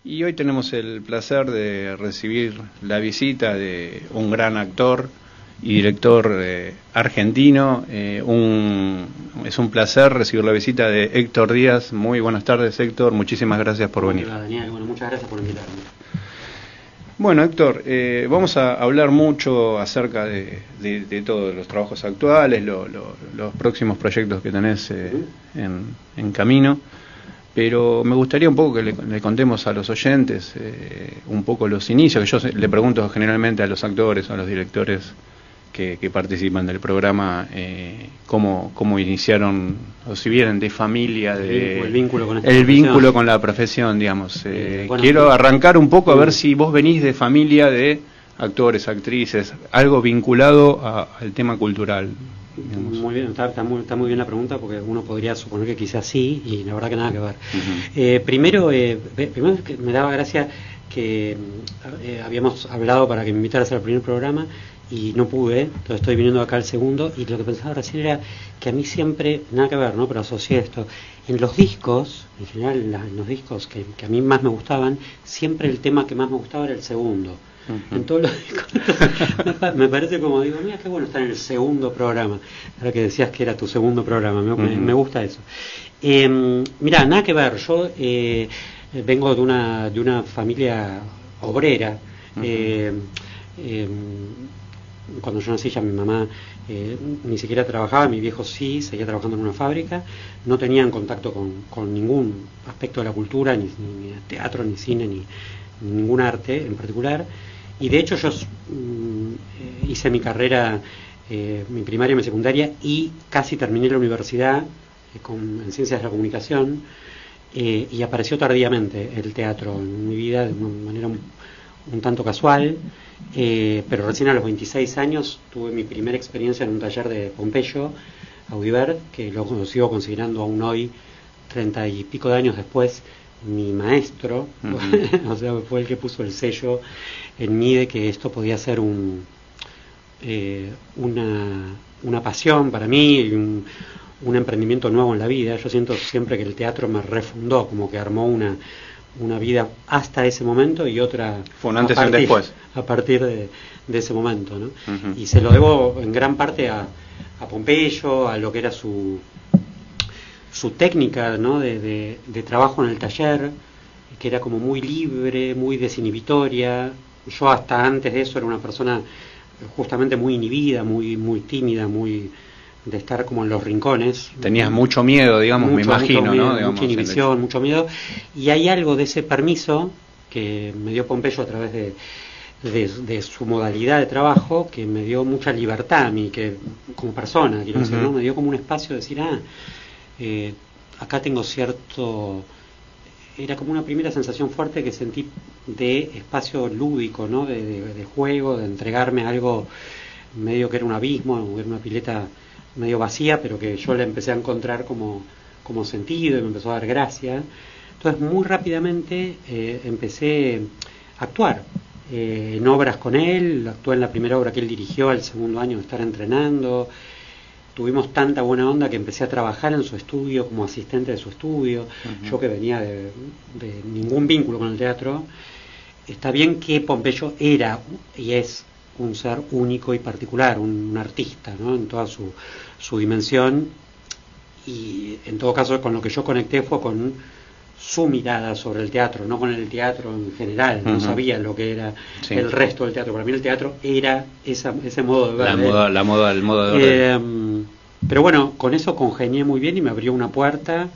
Y hoy tenemos el placer de recibir la visita de un gran actor y director argentino. Es un placer recibir la visita de Héctor Díaz. Muy buenas tardes, Héctor. Muchísimas gracias por venir. Hola, Daniel. Bueno, muchas gracias por invitarme. Bueno, Héctor, vamos a hablar mucho acerca de todos los trabajos actuales, los próximos proyectos que tenés en camino, pero me gustaría un poco que le contemos a los oyentes un poco los inicios, que yo le pregunto generalmente a los actores o a los directores que participan del programa, cómo iniciaron, o si vienen de familia, el vínculo con vínculo con la profesión, digamos. Bueno, quiero arrancar un poco a ver si vos venís de familia de actores, actrices, algo vinculado al tema cultural. Digamos. Muy bien, está muy bien la pregunta, porque uno podría suponer que quizás sí, y la verdad que nada que ver. Primero que me daba gracia que habíamos hablado para que me invitaras al primer programa y no pude, entonces estoy viniendo acá al segundo, y lo que pensaba recién era que a mí siempre, nada que ver, ¿no? Pero asocié esto, en los discos, en general en los discos que a mí más me gustaban, siempre el tema que más me gustaba era el segundo. En todos los discos. Me parece como, digo, mira qué bueno estar en el segundo programa, ahora que decías que era tu segundo programa, me gusta eso. Mira, nada que ver, yo vengo de una familia obrera. Cuando yo nací ya mi mamá ni siquiera trabajaba, mi viejo sí, seguía trabajando en una fábrica, no tenían contacto con ningún aspecto de la cultura, ni teatro, ni cine, ni ningún arte en particular, y de hecho yo hice mi carrera, mi primaria y mi secundaria, y casi terminé la universidad en Ciencias de la Comunicación, y apareció tardíamente el teatro en mi vida de una manera un tanto casual, pero recién a los 26 años tuve mi primera experiencia en un taller de Pompeyo Audibert, que lo sigo considerando aún hoy, 30 y pico de años después, mi maestro. O sea, fue el que puso el sello en mí de que esto podía ser una pasión para mí y un emprendimiento nuevo en la vida. Yo siento siempre que el teatro me refundó, como que armó una vida hasta ese momento y otra fue un antes y un después a partir de ese momento, ¿no? Y se lo debo en gran parte a Pompeyo, a lo que era su técnica, ¿no? de trabajo en el taller, que era como muy libre, muy desinhibitoria. Yo hasta antes de eso era una persona justamente muy inhibida, muy tímida, de estar como en los rincones. Tenías mucho miedo, digamos, me imagino, mucho miedo, ¿no? Digamos, mucha inhibición, mucho miedo, y hay algo de ese permiso que me dio Pompeyo a través de su modalidad de trabajo, que me dio mucha libertad a mí, que como persona, quiero decir, ¿no? Me dio como un espacio de decir, acá tengo cierto... Era como una primera sensación fuerte que sentí de espacio lúdico, ¿no? De juego, de entregarme a algo medio que era un abismo, era una pileta medio vacía, pero que yo le empecé a encontrar como sentido y me empezó a dar gracia. Entonces muy rápidamente empecé a actuar en obras con él. Actué en la primera obra que él dirigió al segundo año de estar entrenando. Tuvimos tanta buena onda que empecé a trabajar en su estudio como asistente de su estudio. Yo que venía de ningún vínculo con el teatro. Está bien que Pompeyo era y es un ser único y particular, un artista, ¿no? En toda su dimensión, y en todo caso con lo que yo conecté fue con su mirada sobre el teatro, no con el teatro en general. No sabía lo que era el resto del teatro. Para mí el teatro era ese modo de ver. El modo de ver. Pero bueno, con eso congenié muy bien y me abrió una puerta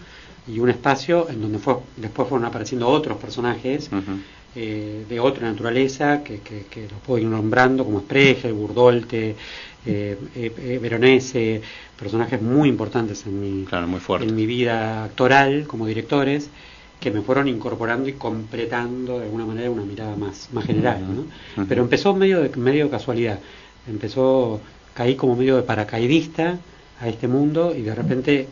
y un espacio en donde después fueron apareciendo otros personajes de otra naturaleza que los puedo ir nombrando, como Sprecher, Burdolte, Veronese, personajes muy importantes en mi vida actoral como directores, que me fueron incorporando y completando de alguna manera una mirada más general, ¿no? Pero empezó medio de casualidad. Caí como medio de paracaidista a este mundo, y de repente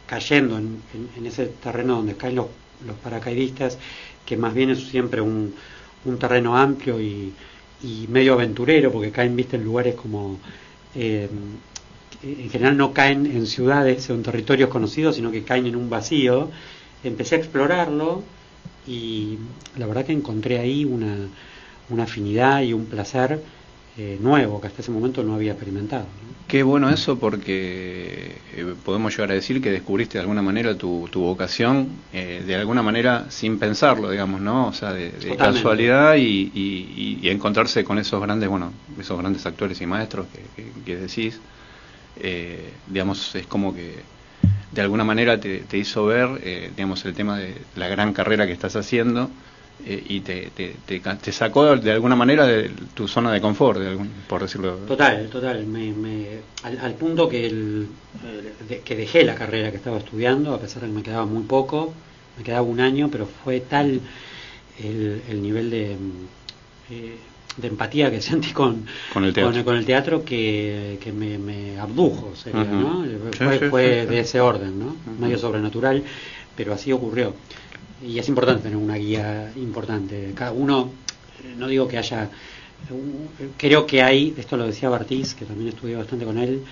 cayendo en ese terreno donde caen los paracaidistas, que más bien es siempre un terreno amplio y medio aventurero, porque caen, viste, en lugares como en general no caen en ciudades o en territorios conocidos, sino que caen en un vacío. Empecé a explorarlo y la verdad que encontré ahí una afinidad y un placer nuevo que hasta ese momento no había experimentado, ¿no? Qué bueno eso, porque podemos llegar a decir que descubriste de alguna manera tu vocación, de alguna manera sin pensarlo, digamos, ¿no? O sea, de casualidad y encontrarse con esos grandes, bueno, esos grandes actores y maestros que decís, digamos, es como que de alguna manera te hizo ver, digamos, el tema de la gran carrera que estás haciendo. Y te sacó de alguna manera de tu zona de confort, por decirlo. Total. Al punto que que dejé la carrera que estaba estudiando, a pesar de que me quedaba muy poco, me quedaba un año, pero fue tal el nivel de empatía que sentí con el teatro que me abdujo, sería, ¿no? Fue de ese orden, ¿no? Medio sobrenatural, pero así ocurrió. Y es importante tener una guía importante. Cada uno, no digo que haya, creo que hay, esto lo decía Bartiz, que también estudié bastante con él,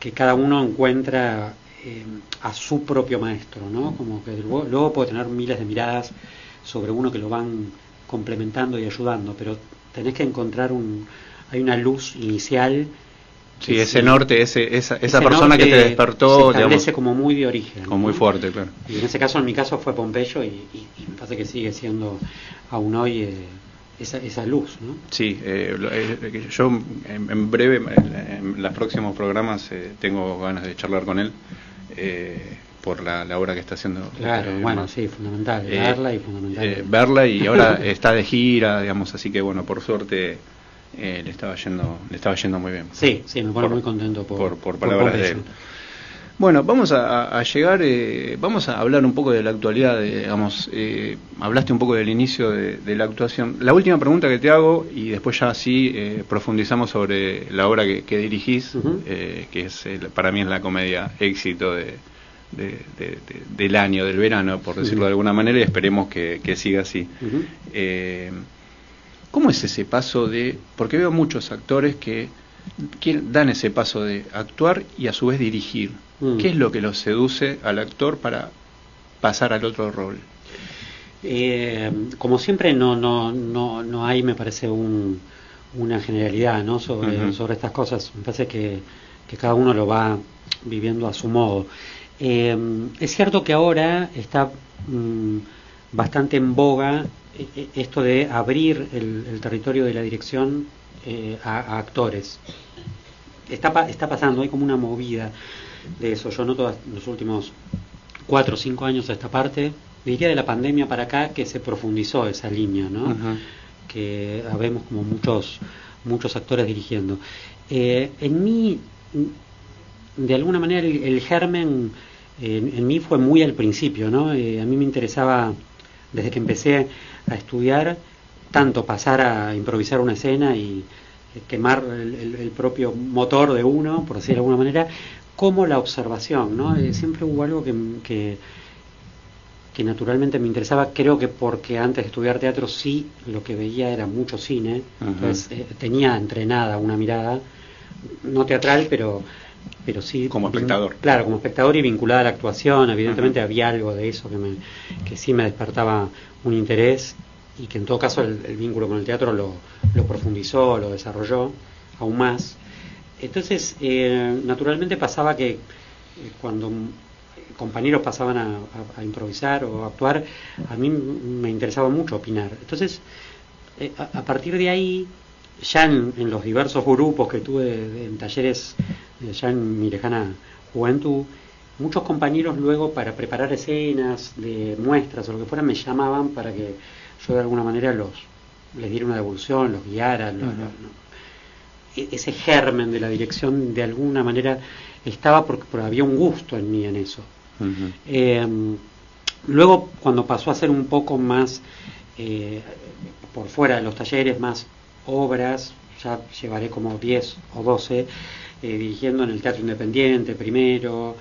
que cada uno encuentra a su propio maestro, ¿no? Como que luego puede tener miles de miradas sobre uno que lo van complementando y ayudando, pero tenés que encontrar hay una luz inicial. Sí, ese norte, esa persona que te despertó, se establece, digamos, como muy de origen, como muy fuerte, claro. Y en ese caso, en mi caso, fue Pompeyo y me parece que sigue siendo aún hoy esa luz, ¿no? Sí, yo en breve, en los próximos programas, tengo ganas de charlar con él por la obra que está haciendo. Claro, bueno, sí, fundamental, verla y ahora está de gira, digamos, así que bueno, por suerte. Le estaba yendo muy bien. Sí, me pone muy contento por palabras de él. Bueno, vamos a llegar, vamos a hablar un poco de la actualidad, digamos, hablaste un poco del inicio de la actuación. La última pregunta que te hago, y después ya sí profundizamos sobre la obra que dirigís, que es para mí es la comedia éxito del año, del verano, por decirlo de alguna manera, y esperemos que siga así. ¿Cómo es ese paso porque veo muchos actores que dan ese paso de actuar y a su vez dirigir? ¿Qué es lo que los seduce al actor para pasar al otro rol? Como siempre no hay, me parece, una generalidad, ¿no? sobre estas cosas. Me parece que cada uno lo va viviendo a su modo. Es cierto que ahora está bastante en boga esto de abrir el territorio de la dirección a actores. Está pasando, hay como una movida de eso. Yo noto en los últimos 4 o 5 años a esta parte, diría de la pandemia para acá, que se profundizó esa línea, ¿no? Que vemos como muchos actores dirigiendo. En mí, de alguna manera, el germen en mí fue muy al principio, ¿no? A mí me interesaba, desde que empecé a estudiar, tanto pasar a improvisar una escena y quemar el propio motor de uno, por decirlo de alguna manera, como la observación, ¿no? Siempre hubo algo que naturalmente me interesaba, creo que porque antes de estudiar teatro sí lo que veía era mucho cine, entonces tenía entrenada una mirada, no teatral, pero sí como espectador. Claro, como espectador y vinculada a la actuación. Evidentemente había algo de eso que sí me despertaba un interés, y que en todo caso el vínculo con el teatro lo profundizó, lo desarrolló aún más. Entonces, naturalmente pasaba que cuando compañeros pasaban a improvisar o a actuar, a mí me interesaba mucho opinar. Entonces, a partir de ahí, ya en los diversos grupos que tuve en talleres, ya en mi lejana juventud, muchos compañeros luego, para preparar escenas de muestras o lo que fuera, me llamaban para que yo de alguna manera les diera una devolución, los guiara. Ese germen de la dirección de alguna manera estaba porque había un gusto en mí en eso. Luego, cuando pasó a ser un poco más por fuera de los talleres, más obras, ya llevaré como 10 o 12 dirigiendo en el teatro independiente primero,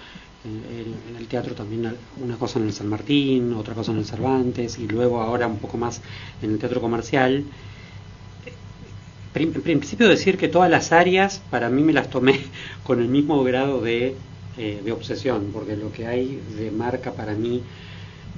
en el teatro también, una cosa en el San Martín, otra cosa en el Cervantes, y luego ahora un poco más en el teatro comercial. En principio decir que todas las áreas para mí me las tomé con el mismo grado de obsesión, porque lo que hay de marca para mí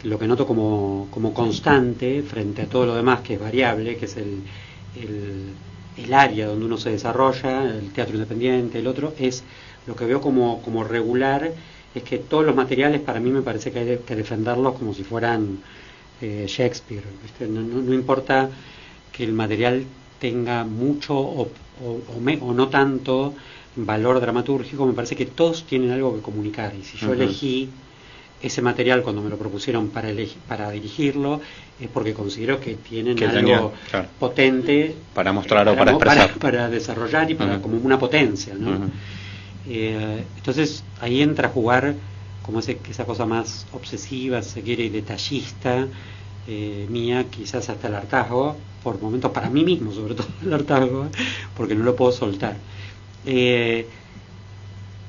lo que noto como constante frente a todo lo demás que es variable, que es el área donde uno se desarrolla, el teatro independiente, el otro, es lo que veo como regular, es que todos los materiales para mí me parece que hay que defenderlos como si fueran Shakespeare, ¿viste? No importa que el material tenga mucho o no tanto valor dramatúrgico, me parece que todos tienen algo que comunicar, y si yo elegí ese material cuando me lo propusieron para dirigirlo, es porque considero que tienen algo potente para mostrar o para expresar, para desarrollar y para como una potencia, ¿no? Entonces ahí entra a jugar como esa cosa más obsesiva, si se quiere, y detallista mía, quizás hasta el hartazgo, por momentos para mí mismo, sobre todo el hartazgo, porque no lo puedo soltar. En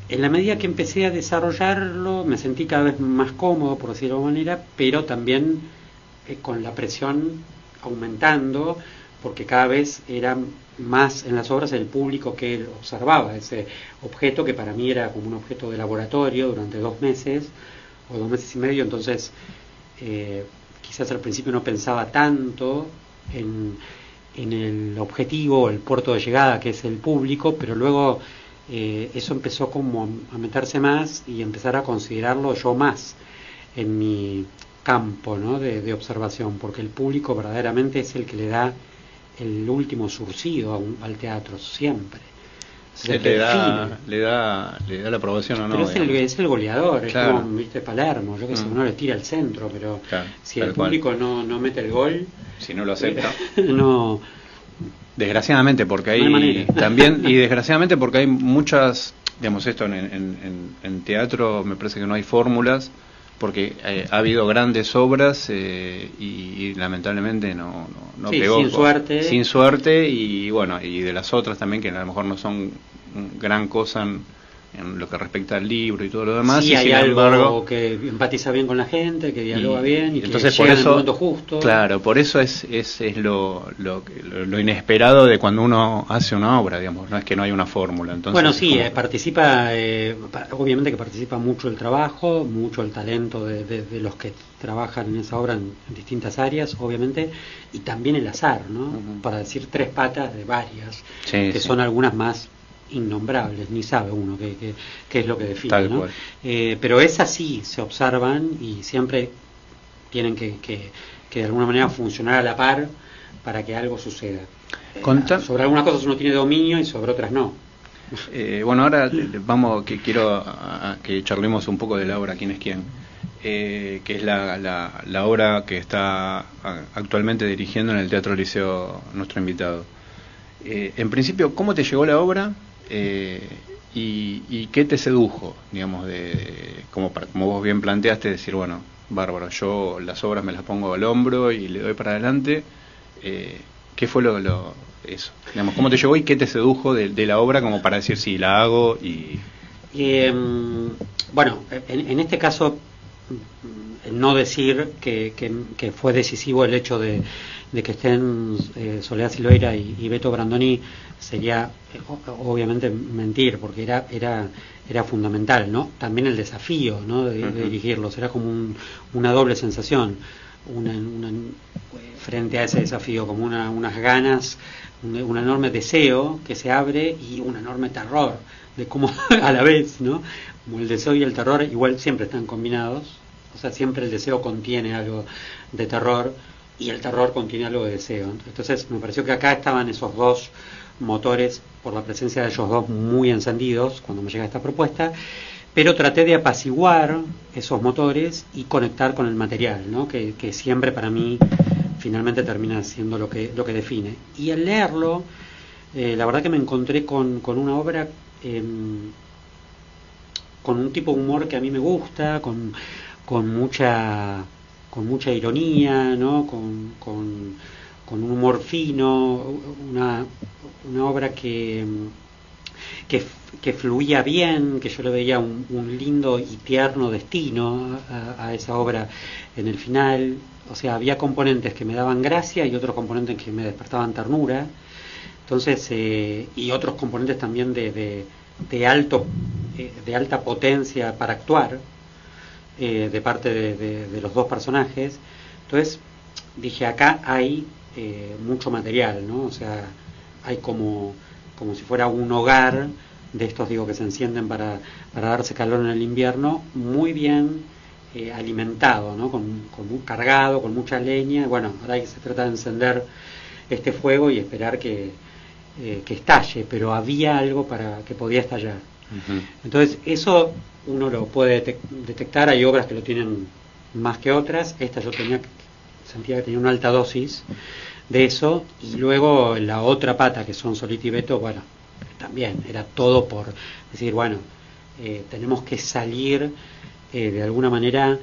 la medida que empecé a desarrollarlo, me sentí cada vez más cómodo, por decirlo de alguna manera, pero también con la presión aumentando, porque cada vez era más en las obras el público que observaba ese objeto, que para mí era como un objeto de laboratorio durante 2 meses o 2 meses y medio. Entonces quizás al principio no pensaba tanto en el objetivo, el puerto de llegada, que es el público, pero luego eso empezó como a meterse más y empezar a considerarlo yo más en mi campo, ¿no? de observación, porque el público verdaderamente es el que le da el último surcido al teatro, siempre. Le da la aprobación o no. Pero es el goleador, claro. Es como, viste, Palermo, yo que sé, uno le tira al centro, pero claro, si el público no mete el gol, si no lo acepta, no. Desgraciadamente, porque hay también, y desgraciadamente porque hay muchas, digamos, esto en teatro me parece que no hay fórmulas, porque ha habido grandes obras y lamentablemente no sí, pegó. Sin suerte, y bueno, y de las otras también que a lo mejor no son gran cosa en lo que respecta al libro y todo lo demás. Sí, y hay sin algo embargo, que empatiza bien con la gente, que dialoga bien y entonces que llega en el momento justo. Claro, por eso es lo inesperado de cuando uno hace una obra, digamos, no es que no hay una fórmula. Entonces, bueno, sí, participa, obviamente que participa mucho el trabajo, mucho el talento de los que trabajan en esa obra en distintas áreas, obviamente, y también el azar, ¿no? Para decir 3 patas de varias, que son algunas más innombrables, ni sabe uno qué es lo que define, ¿no? Pero esas sí se observan y siempre tienen que de alguna manera funcionar a la par para que algo suceda. Sobre algunas cosas uno tiene dominio y sobre otras no. Bueno, ahora quiero que charlemos un poco de la obra ¿Quién es quién? Que es la obra que está actualmente dirigiendo en el Teatro Liceo nuestro invitado. En principio, ¿cómo te llegó la obra? Y qué te sedujo, digamos, como vos bien planteaste, decir, bueno, bárbaro, yo las obras me las pongo al hombro y le doy para adelante. ¿Qué fue eso? Digamos, ¿cómo te llegó y qué te sedujo de la obra como para decir, sí, la hago? Bueno, en este caso, no decir que fue decisivo el hecho de que estén Soledad Silveira y Beto Brandoni sería obviamente mentir, porque era fundamental, ¿no? También el desafío, ¿no? de dirigirlos, era como una doble sensación, frente a ese desafío, como unas ganas, un enorme deseo que se abre y un enorme terror de cómo a la vez, ¿no? Como el deseo y el terror igual siempre están combinados, o sea, siempre el deseo contiene algo de terror y el terror contiene algo de deseo. Entonces me pareció que acá estaban esos dos motores, por la presencia de ellos dos, muy encendidos cuando me llega esta propuesta, pero traté de apaciguar esos motores y conectar con el material, ¿no? que siempre para mí finalmente termina siendo lo que define. Y al leerlo, la verdad que me encontré con una obra con un tipo de humor que a mí me gusta, con mucha ironía, ¿no? con un humor fino, una obra que fluía bien, que yo le veía un lindo y tierno destino a esa obra en el final. O sea, había componentes que me daban gracia y otros componentes que me despertaban ternura. Entonces, y otros componentes también de alta potencia para actuar. de parte de los dos personajes. Entonces dije, acá hay mucho material, ¿no? O sea, hay como si fuera un hogar de estos, digo, que se encienden para darse calor en el invierno, muy bien alimentado, ¿no? Cargado, con mucha leña. Bueno, ahora se trata de encender este fuego y esperar que estalle, pero había algo para que podía estallar. Uh-huh. Entonces, eso uno lo puede detectar. Hay obras que lo tienen más que otras. Esta yo sentía que tenía una alta dosis de eso. Y luego la otra pata, que son Solita y Beto, bueno, también era todo por decir, bueno, tenemos que salir de alguna manera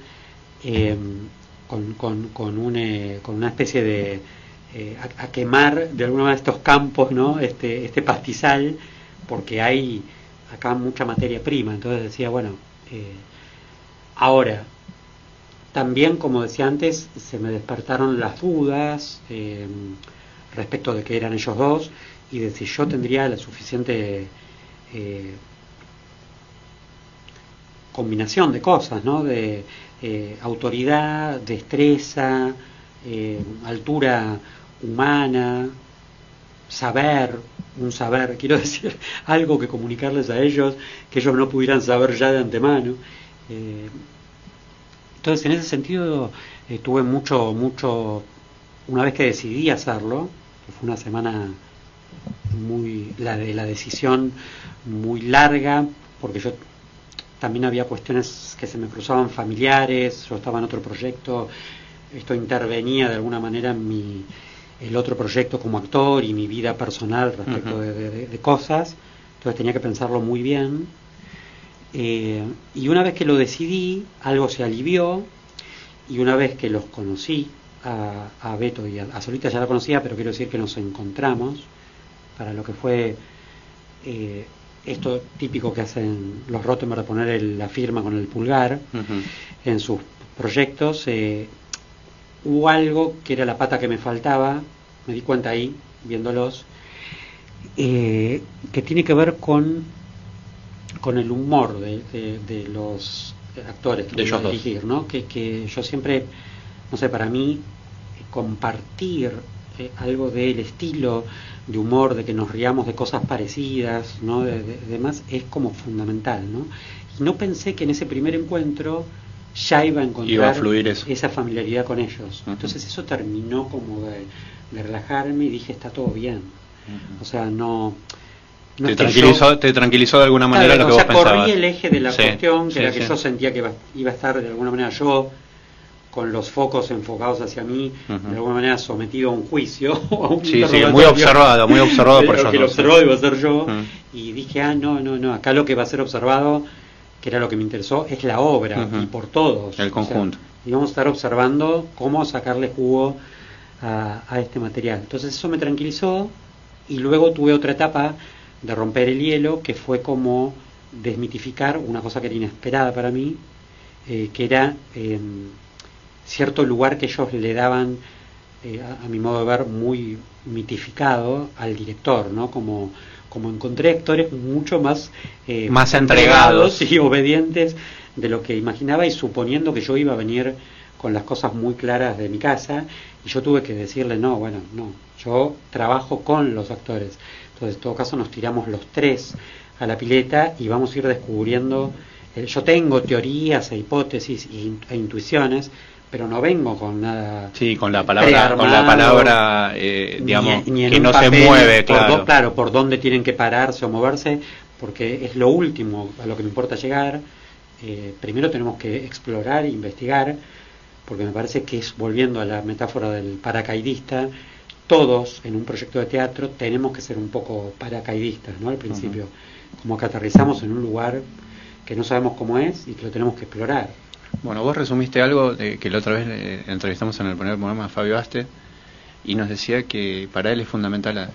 con una especie de a quemar de alguna manera estos campos, ¿no? Este pastizal, porque hay acá mucha materia prima. Entonces decía, bueno, ahora también, como decía antes, se me despertaron las dudas respecto de que eran ellos dos y de si yo tendría la suficiente combinación de cosas, ¿no? De autoridad, destreza, altura humana, un saber, quiero decir, algo que comunicarles a ellos, que ellos no pudieran saber ya de antemano. Entonces, en ese sentido, tuve mucho, una vez que decidí hacerlo, que fue una semana la decisión muy larga, porque yo también había cuestiones que se me cruzaban familiares, yo estaba en otro proyecto, esto intervenía de alguna manera en el otro proyecto como actor y mi vida personal respecto de cosas, entonces tenía que pensarlo muy bien. Y una vez que lo decidí, algo se alivió, y una vez que los conocí, a Beto y a Solita ya la conocía, pero quiero decir que nos encontramos para lo que fue esto típico que hacen los Rottenberg de poner la firma con el pulgar en sus proyectos. Hubo algo que era la pata que me faltaba, me di cuenta ahí, viéndolos, que tiene que ver con el humor de los actores que voy a dirigir, ¿no? Que yo siempre, no sé, para mí compartir algo del estilo de humor, de que nos riamos de cosas parecidas, ¿no? De demás, es como fundamental, ¿no? Y no pensé que en ese primer encuentro ya iba a encontrar esa familiaridad con ellos. Entonces eso terminó como de relajarme y dije, está todo bien. O sea, no te tranquilizó de alguna manera, claro, lo que vos pensabas. Corrí el eje de la cuestión, que era que yo sentía que iba a estar de alguna manera yo con los focos enfocados hacia mí, de alguna manera sometido a un juicio o a un muy observado por ellos. Que lo observado iba a ser yo, y dije, no, acá lo que va a ser observado, que era lo que me interesó, es la obra, y por todos. El conjunto. Y vamos a estar observando cómo sacarle jugo a este material. Entonces eso me tranquilizó, y luego tuve otra etapa de romper el hielo, que fue como desmitificar una cosa que era inesperada para mí, que era cierto lugar que ellos le daban, a mi modo de ver, muy mitificado al director, ¿no? Como encontré actores mucho más entregados y obedientes de lo que imaginaba, y suponiendo que yo iba a venir con las cosas muy claras de mi casa, y yo tuve que decirle, no, yo trabajo con los actores. Entonces, en todo caso, nos tiramos los tres a la pileta y vamos a ir descubriendo. Yo tengo teorías e hipótesis e intuiciones, pero no vengo con nada. Sí, con la palabra, digamos, ni que no se mueve, claro. Por dónde tienen que pararse o moverse, porque es lo último a lo que me importa llegar. Primero tenemos que explorar e investigar, porque me parece que es, volviendo a la metáfora del paracaidista, todos en un proyecto de teatro tenemos que ser un poco paracaidistas, ¿no? Al principio, como que aterrizamos en un lugar que no sabemos cómo es y que lo tenemos que explorar. Bueno, vos resumiste algo que la otra vez entrevistamos en el primer programa a Fabio Aste, y nos decía que para él es fundamental,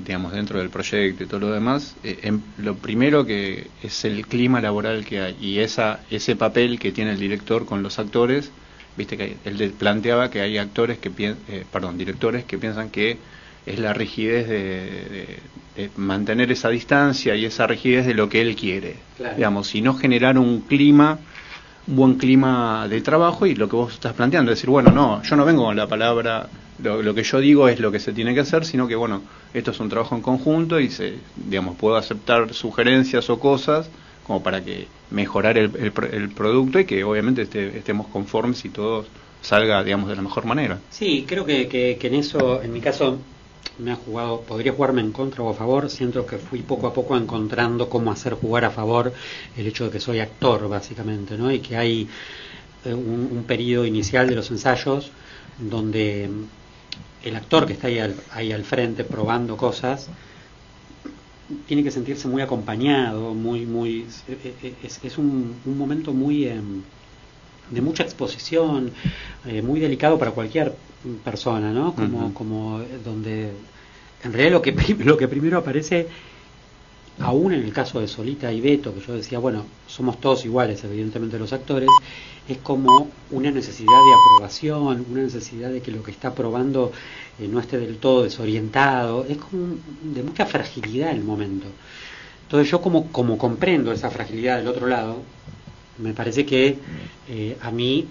digamos, dentro del proyecto y todo lo demás, lo primero que es el clima laboral que hay, y ese papel que tiene el director con los actores. Viste que él planteaba que hay directores que piensan que es la rigidez de mantener esa distancia y esa rigidez de lo que él quiere, claro. Digamos, y no generar un clima un buen clima de trabajo y lo que vos estás planteando, es decir, bueno, no, yo no vengo con la palabra, lo que yo digo es lo que se tiene que hacer, sino que bueno, esto es un trabajo en conjunto y digamos, puedo aceptar sugerencias o cosas como para que mejorar el producto y que obviamente estemos conformes y todo salga, digamos, de la mejor manera. Sí, creo que en eso, en mi caso, podría jugarme en contra o a favor. Siento que fui poco a poco encontrando cómo hacer jugar a favor el hecho de que soy actor, básicamente, ¿no? Y que hay un periodo inicial de los ensayos donde el actor que está ahí al frente probando cosas tiene que sentirse muy acompañado, es un momento muy de mucha exposición, muy delicado para cualquier persona, ¿no? Como donde en realidad lo que primero aparece, aún en el caso de Solita y Beto, que yo decía, bueno, somos todos iguales, evidentemente los actores, es como una necesidad de aprobación, una necesidad de que lo que está probando no esté del todo desorientado, es como de mucha fragilidad el momento. Entonces yo como comprendo esa fragilidad del otro lado, me parece que a mí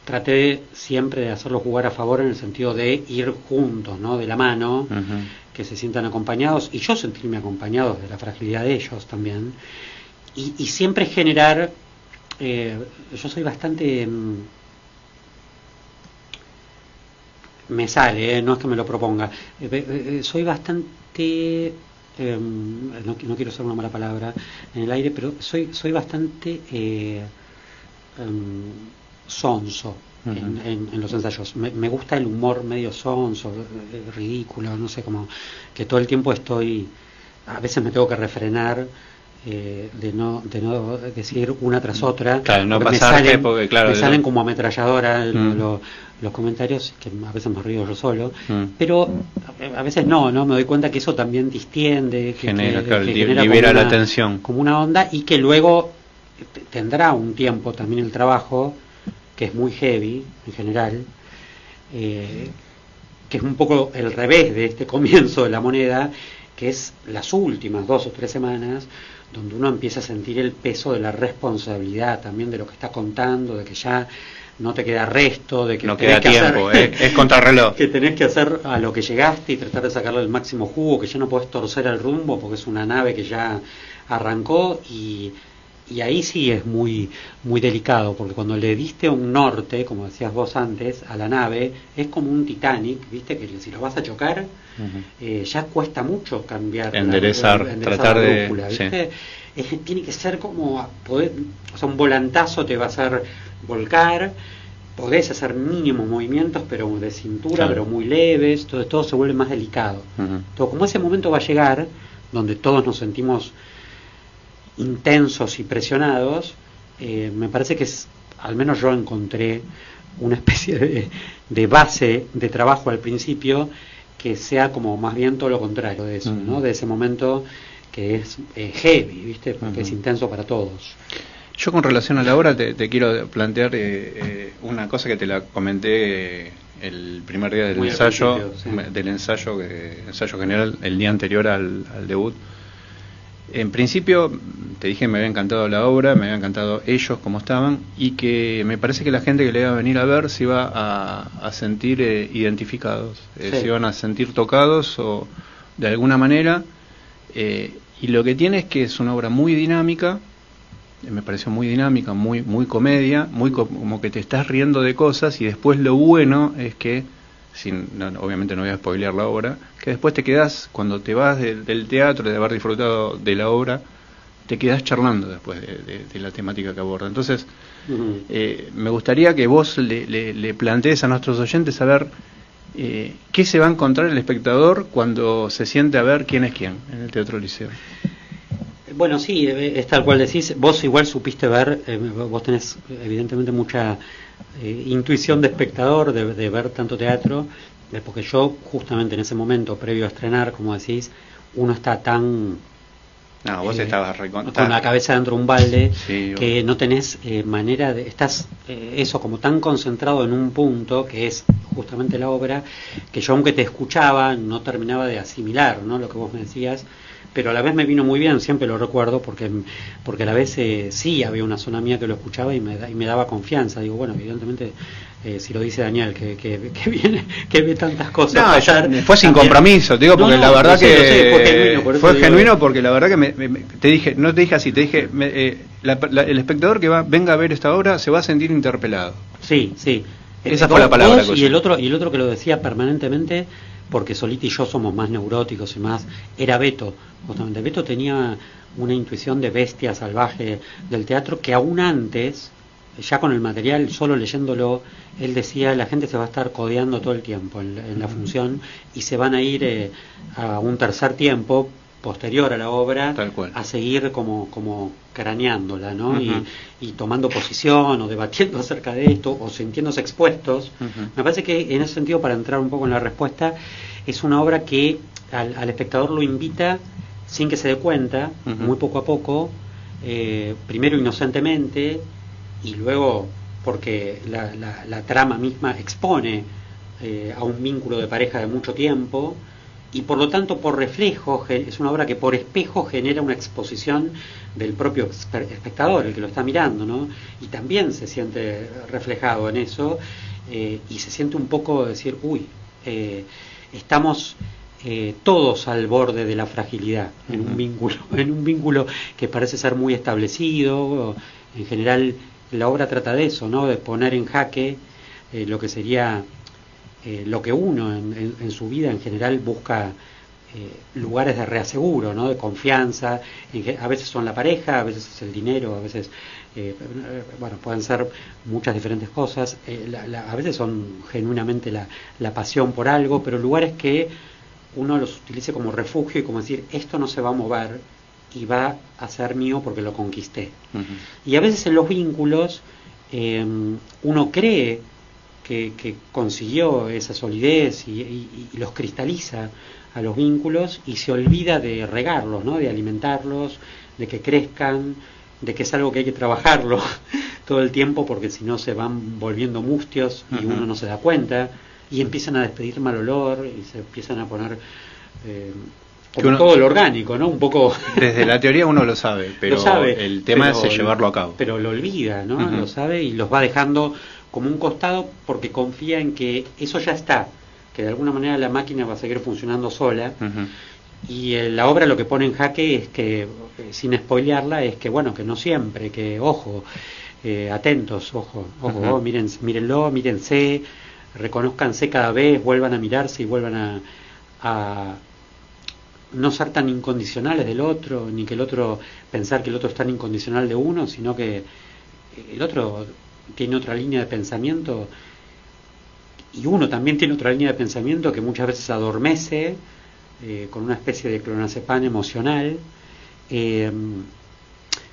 traté siempre de hacerlo jugar a favor en el sentido de ir juntos, ¿no? De la mano, que se sientan acompañados y yo sentirme acompañado de la fragilidad de ellos también, y siempre generar, yo soy bastante, me sale, no es que me lo proponga, soy bastante, no quiero usar una mala palabra en el aire, pero soy bastante sonso en los ensayos. Me gusta el humor medio sonso, ridículo, no sé, como que todo el tiempo a veces me tengo que refrenar de no decir una tras otra. Claro, no pasarte porque claro, me salen como ametralladora los comentarios, que a veces me río yo solo, pero a veces no me doy cuenta que eso también distiende, genera libera la tensión, como una onda, y que luego tendrá un tiempo también el trabajo, que es muy heavy en general, que es un poco el revés de este comienzo de la moneda, que es las últimas 2 o 3 semanas, donde uno empieza a sentir el peso de la responsabilidad también de lo que está contando, de que ya no te queda resto, de que no queda tiempo, es contrarreloj, que tenés que hacer a lo que llegaste y tratar de sacarle el máximo jugo, que ya no podés torcer el rumbo porque es una nave que ya arrancó, y ahí sí es muy muy delicado, porque cuando le diste un norte, como decías vos antes, a la nave, es como un Titanic, viste, que si lo vas a chocar, ya cuesta mucho cambiar, enderezar tratar la brújula, de ¿viste? Sí. Tiene que ser como poder, o sea, un volantazo te va a hacer volcar, podés hacer mínimos movimientos, pero de cintura, claro, pero muy leves, entonces todo se vuelve más delicado. Entonces, como ese momento va a llegar, donde todos nos sentimos intensos y presionados, me parece que al menos yo encontré una especie de base de trabajo al principio que sea como más bien todo lo contrario de eso, ¿no? De ese momento que es heavy, ¿viste? Porque es intenso para todos. Yo con relación a la obra te quiero plantear una cosa que te la comenté el primer día del ensayo, sí, del ensayo general, el día anterior al debut. En principio, te dije, me había encantado la obra, me había encantado ellos como estaban, y que me parece que la gente que le iba a venir a ver se iba a sentir identificados, sí, se iban a sentir tocados o de alguna manera, y lo que tiene es que es una obra muy dinámica, me pareció muy dinámica, muy comedia, como que te estás riendo de cosas, y después lo bueno es que, obviamente no voy a spoilear la obra, que después te quedás, cuando te vas del teatro, de haber disfrutado de la obra, te quedás charlando después de la temática que aborda. Entonces, me gustaría que vos le plantees a nuestros oyentes a ver qué se va a encontrar el espectador cuando se siente a ver quién es quién en el Teatro Liceo. Bueno, sí, es tal cual decís. Vos igual supiste ver, vos tenés evidentemente mucha intuición de espectador, de ver tanto teatro, porque yo justamente en ese momento previo a estrenar, como decís, uno está tan vos estabas con la cabeza dentro de un balde, sí, que no tenés manera de, estás eso como tan concentrado en un punto que es justamente la obra, que yo aunque te escuchaba no terminaba de asimilar, ¿no? Lo que vos me decías, pero a la vez me vino muy bien, siempre lo recuerdo, porque a la vez sí había una zona mía que lo escuchaba y me daba confianza. Digo, bueno, evidentemente, si lo dice Daniel, que viene, que ve tantas cosas. No, pasar, fue sin también, compromiso, digo, porque la verdad fue genuino, fue genuino porque la verdad que te dije, no te dije así, te dije, el espectador que venga a ver esta obra se va a sentir interpelado. Sí. Esa fue la palabra. Y el otro que lo decía permanentemente, porque Solita y yo somos más neuróticos y más, era Beto. Justamente Beto tenía una intuición de bestia salvaje del teatro que aún antes, ya con el material, solo leyéndolo, él decía, la gente se va a estar codeando todo el tiempo en la función y se van a ir a un tercer tiempo posterior a la obra a seguir como craneándola, ¿no? Y tomando posición o debatiendo acerca de esto o sintiéndose expuestos. Me parece que en ese sentido, para entrar un poco en la respuesta, es una obra que al espectador lo invita sin que se dé cuenta, muy poco a poco, primero inocentemente y luego porque la trama misma expone a un vínculo de pareja de mucho tiempo, y por lo tanto por reflejo es una obra que por espejo genera una exposición del propio espectador, el que lo está mirando, ¿no? Y también se siente reflejado en eso, y se siente un poco decir, estamos todos al borde de la fragilidad en un vínculo que parece ser muy establecido. En general la obra trata de eso, ¿no? De poner en jaque lo que sería lo que uno en su vida en general busca, lugares de reaseguro, ¿no? De confianza. A veces son la pareja, a veces es el dinero, a veces pueden ser muchas diferentes cosas, a veces son genuinamente la pasión por algo, pero lugares que uno los utilice como refugio y como decir, esto no se va a mover y va a ser mío porque lo conquisté. Y a veces en los vínculos uno cree que consiguió esa solidez y los cristaliza a los vínculos y se olvida de regarlos, ¿no? De alimentarlos, de que crezcan, de que es algo que hay que trabajarlo todo el tiempo, porque si no se van volviendo mustios y uno no se da cuenta y empiezan a despedir mal olor y se empiezan a poner todo lo orgánico, ¿no? Un poco desde la teoría uno lo sabe, pero el tema es llevarlo a cabo. Pero lo olvida, ¿no? Lo sabe y los va dejando como un costado porque confía en que eso ya está, que de alguna manera la máquina va a seguir funcionando sola. Y la obra lo que pone en jaque es que, sin spoilearla, es que bueno, que no siempre, que ojo, atentos, ojo, mírenlo, mírense, reconózcanse cada vez, vuelvan a mirarse y vuelvan a no ser tan incondicionales del otro, ni que el otro, pensar que el otro es tan incondicional de uno, sino que el otro tiene otra línea de pensamiento y uno también tiene otra línea de pensamiento que muchas veces adormece con una especie de clonazepam emocional,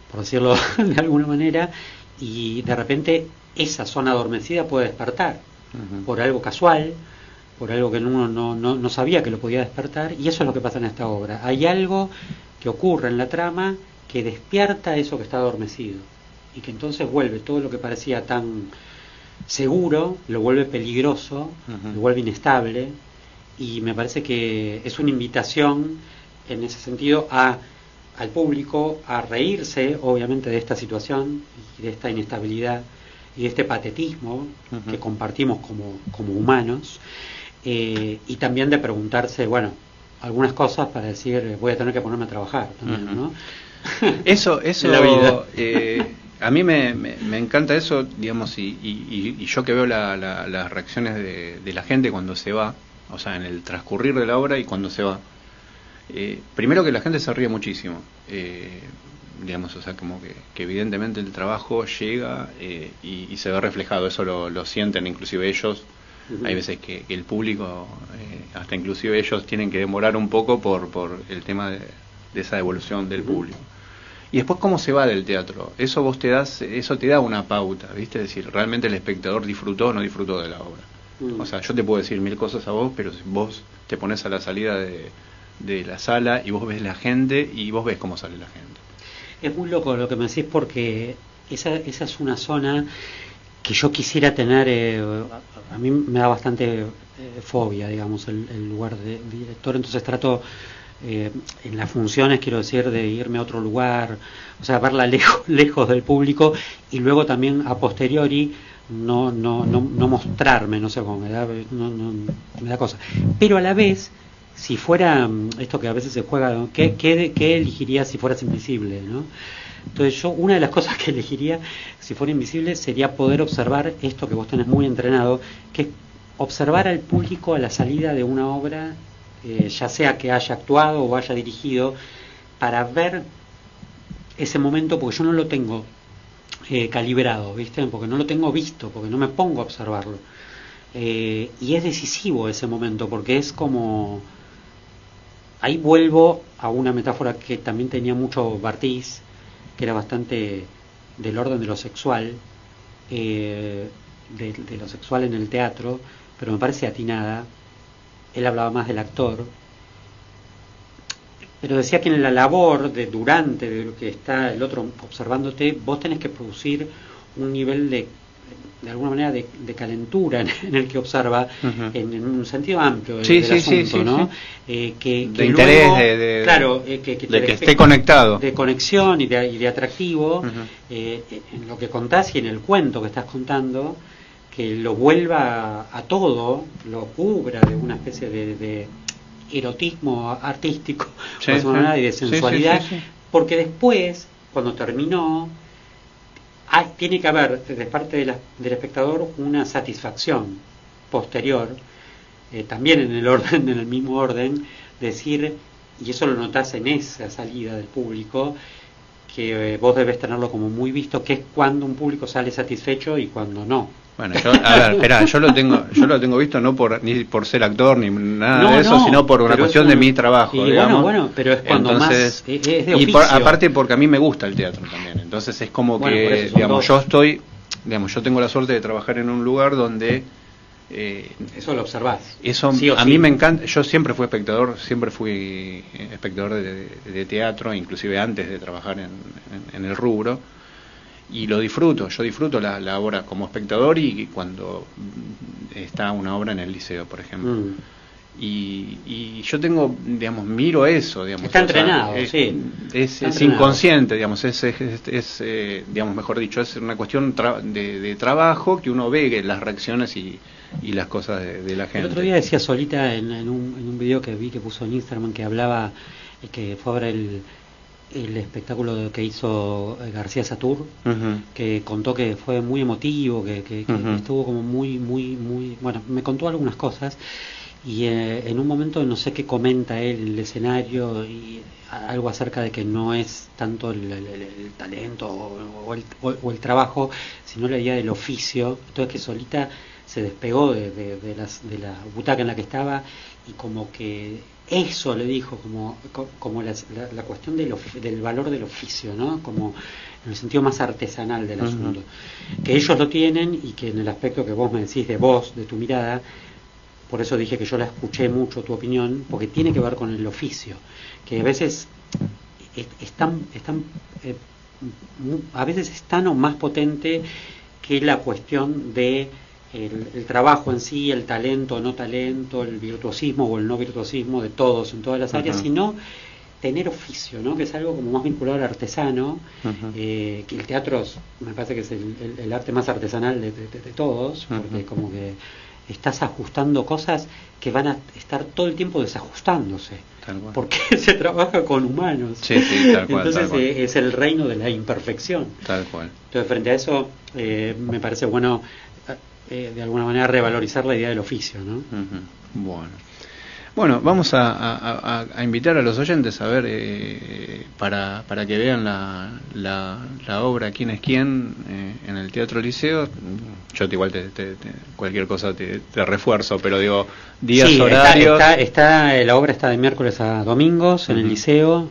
por decirlo de alguna manera, y de repente esa zona adormecida puede despertar por algo casual, por algo que uno no sabía que lo podía despertar, y eso es lo que pasa en esta obra. Hay algo que ocurre en la trama que despierta eso que está adormecido y que entonces vuelve todo lo que parecía tan seguro, lo vuelve peligroso, lo vuelve inestable, y me parece que es una invitación en ese sentido al público a reírse obviamente de esta situación y de esta inestabilidad y de este patetismo que compartimos como humanos, y también de preguntarse, bueno, algunas cosas para decir, voy a tener que ponerme a trabajar también, ¿no? Eso la vida. A mí me encanta eso, digamos, y yo que veo las reacciones de la gente cuando se va, o sea, en el transcurrir de la obra y cuando se va. Primero que la gente se ríe muchísimo, digamos, o sea, como que evidentemente el trabajo llega y se ve reflejado, eso lo sienten inclusive ellos. Hay veces que el público, hasta inclusive ellos tienen que demorar un poco por el tema de esa devolución del público. Y después cómo se va del teatro, eso te da una pauta, ¿viste? Es decir, realmente el espectador disfrutó o no disfrutó de la obra. O sea, yo te puedo decir mil cosas a vos, pero si vos te pones a la salida de la sala y vos ves la gente y vos ves cómo sale la gente. Es muy loco lo que me decís, porque esa es una zona que yo quisiera tener, a mí me da bastante fobia, digamos, el lugar de director, entonces trato en las funciones, quiero decir, de irme a otro lugar, o sea, verla lejos del público, y luego también a posteriori no mostrarme, no sé cómo me da cosa. Pero a la vez, si fuera esto que a veces se juega, ¿no? ¿Qué elegiría si fueras invisible, ¿no? Entonces una de las cosas que elegiría si fuera invisible sería poder observar esto que vos tenés muy entrenado, que es observar al público a la salida de una obra, ya sea que haya actuado o haya dirigido, para ver ese momento, porque yo no lo tengo calibrado, ¿viste? Porque no lo tengo visto, porque no me pongo a observarlo. Y es decisivo ese momento, porque es como... Ahí vuelvo a una metáfora que también tenía mucho Barthes, que era bastante del orden de lo sexual, de lo sexual en el teatro, pero me parece atinada. Él hablaba más del actor, pero decía que en la labor durante de lo que está el otro observándote, vos tenés que producir un nivel de alguna manera de calentura en el que observa, en un sentido amplio del asunto, ¿no? Que de interés, luego, claro, de que esté conectado, de conexión y de atractivo, en lo que contás y en el cuento que estás contando, que lo vuelva a todo, lo cubra de una especie de erotismo artístico, y de sensualidad, porque después, cuando terminó, tiene que haber de parte del espectador una satisfacción posterior, también en el mismo orden, decir, y eso lo notás en esa salida del público, que vos debes tenerlo como muy visto, que es cuando un público sale satisfecho y cuando no. Bueno, yo lo tengo visto ni por ser actor ni nada de eso, sino por una cuestión de mi trabajo, digamos. Bueno, pero es cuando entonces, más es de oficio. Aparte porque a mí me gusta el teatro también, entonces es como que, digamos, yo tengo la suerte de trabajar en un lugar donde eso lo observás. Eso sí a mí me encanta. Yo siempre fui espectador de teatro, inclusive antes de trabajar en el rubro. Y lo disfruto, yo disfruto la obra como espectador y cuando está una obra en el liceo, por ejemplo. Y yo tengo, digamos, miro eso, digamos. Está entrenado, es inconsciente, digamos, digamos, mejor dicho, es una cuestión de trabajo que uno ve las reacciones y las cosas de la gente. El otro día decía Solita en un video que vi que puso en Instagram, que hablaba, que fue ahora el espectáculo que hizo García Satur, que contó que fue muy emotivo, que estuvo como muy, bueno, me contó algunas cosas, y en un momento no sé qué comenta él en el escenario, y algo acerca de que no es tanto el talento o el trabajo, sino la idea del oficio. Entonces que Solita se despegó de la butaca en la que estaba, y como que eso le dijo como la cuestión del valor del oficio, ¿no? Como en el sentido más artesanal del asunto, que ellos lo tienen, y que en el aspecto que vos me decís de vos, de tu mirada, por eso dije que yo la escuché mucho tu opinión, porque tiene que ver con el oficio, que a veces a veces es tan o más potente que la cuestión de el trabajo en sí, el talento o no talento, el virtuosismo o el no virtuosismo de todos en todas las áreas, sino tener oficio, ¿no? Que es algo como más vinculado al artesano, que el teatro me parece que es el arte más artesanal de todos, porque como que estás ajustando cosas que van a estar todo el tiempo desajustándose, porque se trabaja con humanos. Tal cual, entonces tal cual. Es el reino de la imperfección. Tal cual. Entonces frente a eso me parece bueno de alguna manera revalorizar la idea del oficio, ¿no? Bueno, vamos a invitar a los oyentes a ver, para que vean la obra ¿Quién es quién? En el Teatro Liceo. Yo igual cualquier cosa te refuerzo, pero digo, días, horarios. La obra está de miércoles a domingos en el Liceo.